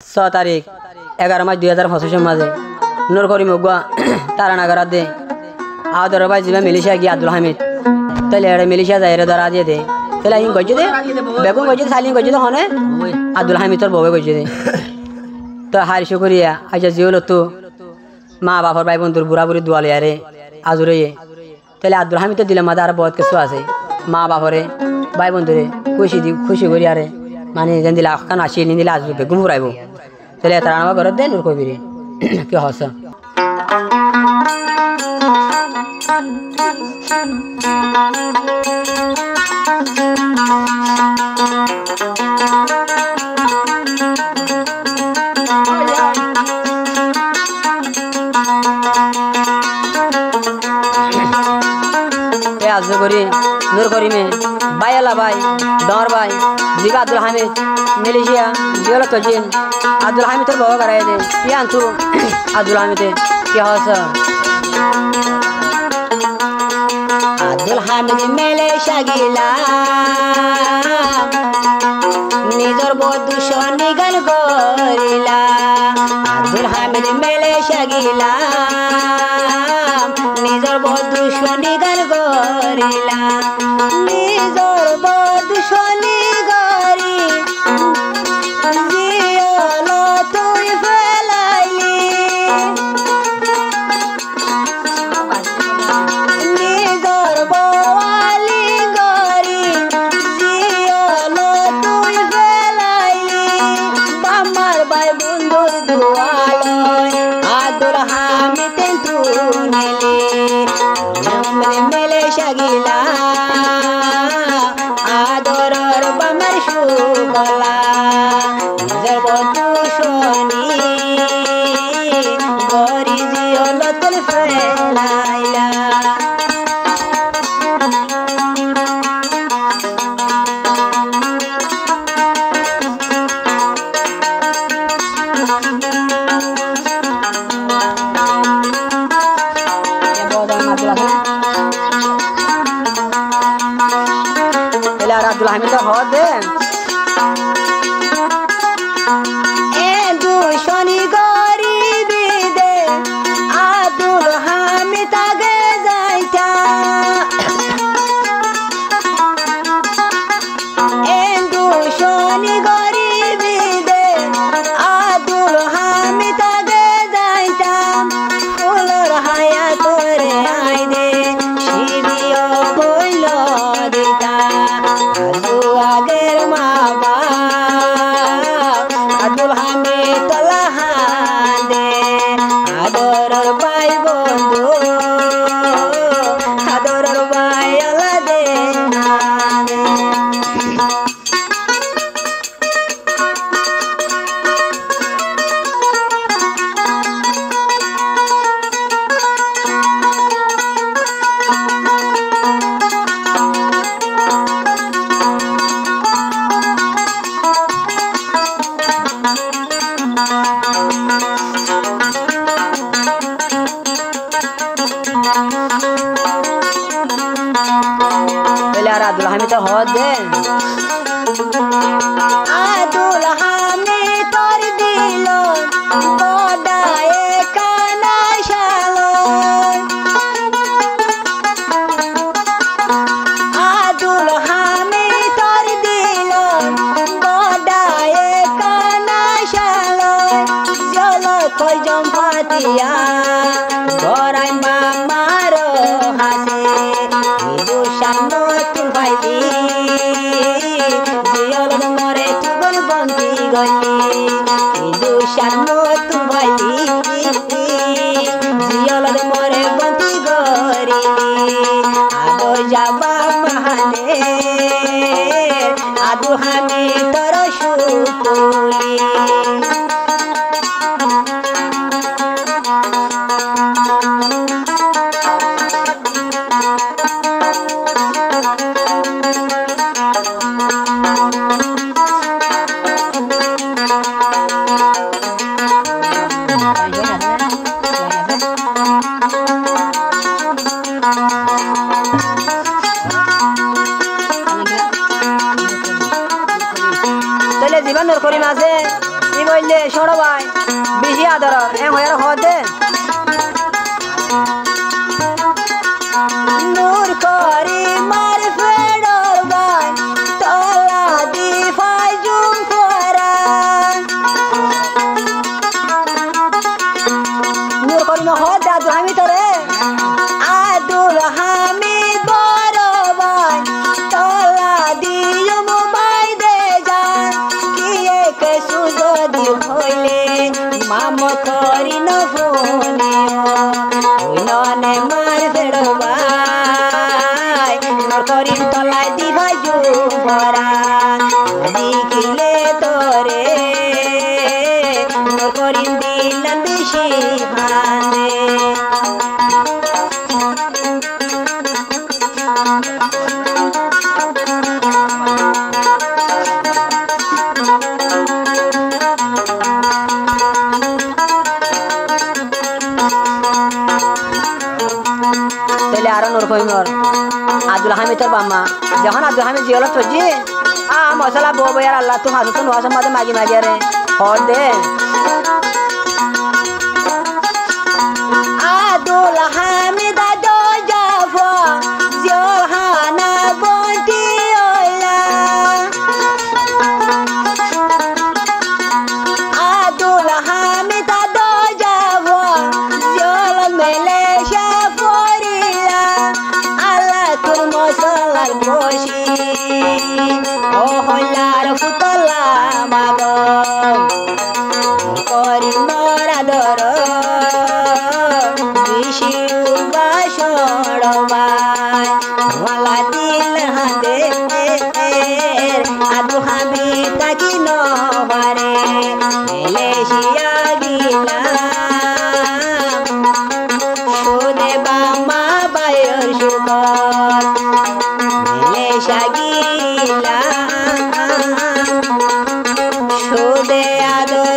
6 তারিখ 11 মাস 2025 মাঝে নূর করিম উগুয়া তারানাগর দে আদর ভাই জিবা মিলিশিয়া গিয়া আব্দুল হামিদ তাহলে এর মিলিশিয়া যাইরে ধরা দিয়ে দে তাহলে ইন গজে দে বেগুন গজে সালিন গজে দে হনে আব্দুল হামিদ তোর ববে গজে দে তো হারি শুকরিয়া আচ্ছা জিওলো তো মা বাবার ভাই বন্ধুর বুড়া বুড়ি দোয়ালে আরে আজুরে তাহলে আব্দুল হামিদ তো দিলে মাদা আর বহুত কিছু আছে মা বাবারে ভাই বন্ধুরে খুশি করি আরে মানে যেন দিলে আখান আসি নি দিলে আসবে বেগুন ফুরাইব তাহলে তারা আমার ঘর দেন নূর কবিরে কি হস আজু করি নূর করিমে ভাইয়ালা ভাই ডর ভাই জিগা আব্দুল হামিদ মিলিশিয়া জিওল তজিন আব্দুল হামিদের বাবা করাই দে ইয়ান তু আব্দুল হামিদে কি হস আব্দুল হামিদ মিলিশিয়া গিলা নিজর বধু শনি গান করিলা আব্দুল হামিদ মিলিশিয়া গিলা নিজর বধু শনি গান করিলা নিজর বধু শনি গরি জিয়ল তুই ফেলাইলি নিজর বওয়ালি গরি জিয়ল তুই ফেলাইলি বামার ভাই বন্ধুর দুয়ালয় আব্দুল হামিদ তুনিলি মিলিশিয়া গিলা আদরর বামার সুগলা নিজর বধু শনি গরি জিয়ল তুল ফেলাইলা আব্দুল হামিদ হওয়া দে এ দুশনি গরিবি দে আব্দুল হামিদ আগে যাইতা এ দুশনি গরিবি দে আব্দুল হামিদ আগে যাইতা ফুলর হায়া তোরে আই দে শিবিও বইল দিতা আগের মা বাপ আব্দুল হামিদ তলাহাদে আদরর ভাই বন্ধু আদরর ভাই আলাদে আব্দুল হামিদ হওয়া দে আব্দুল হামিদ তোর দিল বড়ায়ে কানা শালো আব্দুল হামিদ তোর দিল বড়ায়ে কানা শালো জল কই জম্পাতিয়া গরাই মামার হাসে দুশানো ভাইলি জিয়ল মরে তুবন বন্দি গলি দুশার মত ভাইলি জিয়ল মরে বন্দি গরি আদো যাবা মাহানে আদু হামি তর সুকুলি ছোট ভাই বেশি আদর হয়ে হতে নূর করি মার ফেডর ভাই তলা দি ফাইজুম ফরা নূর করি মা হদ দাদু আমি তোরে আদুল হামিদ বড় ভাই তলা দিও মোবাই দে যান কি এক সুজদি হইলে মাম করি ন ফোনিও ওই ননে মার ফেড়ো ভাই নূর করি তলা দি ভাই জুমরা দেখিলে তোরে নূর করি দিলাম বেশি ভানে তাহলে আরো নূর কইমর আব্দুল হামিদর বাম্মা যখন আব্দুল হামিদ জিয়ালত হজি মশলা বো বয়ার আল্লাহ তো হাজু তো নোয়ার মাঝে মাগি মাগি আরে হর দে আব্দুল হামিদ দো জাফা জিলহানা বন্টি ওলা আব্দুল হামিদ দো জাফা জিল মেলেশা ফরিলা আল্লাহ তোর মশলার বসি ও হল্লার ফুতলা মাগ করি মরা দর বেশি বাসড় ভাই মালা দিল হাতে আদু হাবি তাকি নবারে মেলেশিয়া গিলাম সুদে বামা বায়র সুকর মেলেশা গিলাম সুদে আদর